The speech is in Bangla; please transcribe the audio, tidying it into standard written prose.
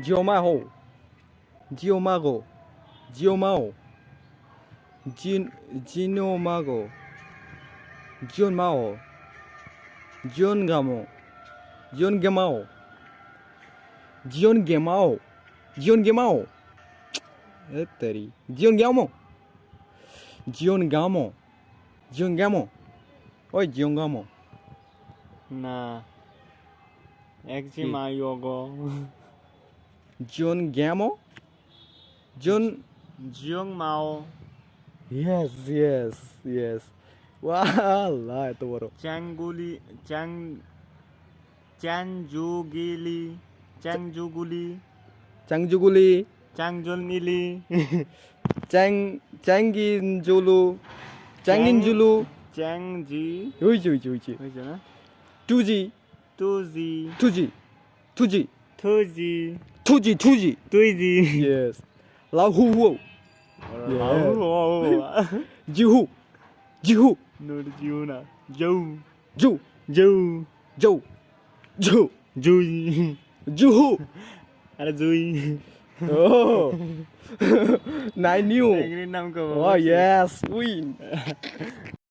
Giomaho. Giomago. Giomao. Ginomago. Gionmao. Giongamo. Giongamao. Giongamao. Giongamao. तेरी Giongamo. Giongamo. Giongamo. ওই Giongamo. না একজি মাইওগো Giongamo. Gion. জিওং মাও Yes. Wallah, এত বড়। চ্যাংগুলি চ্যাংজুগুলি চাংজুগুলি, চ্যাংজলমিলি চ্যাঙ্গিনজুলু, চ্যাঙ্গিনজুলু, চ্যাংজি হইছে। হয়েছে না টুজি, তুজি তুজি, থুজি তুজি। Yes. লাহুহু, জিহু, নোর জিও না জৌ জু, জৌ জৌ, জু, জুই জুহু। আরে জুই Oh, I knew. এগুলির নাম কব Oh yes, win.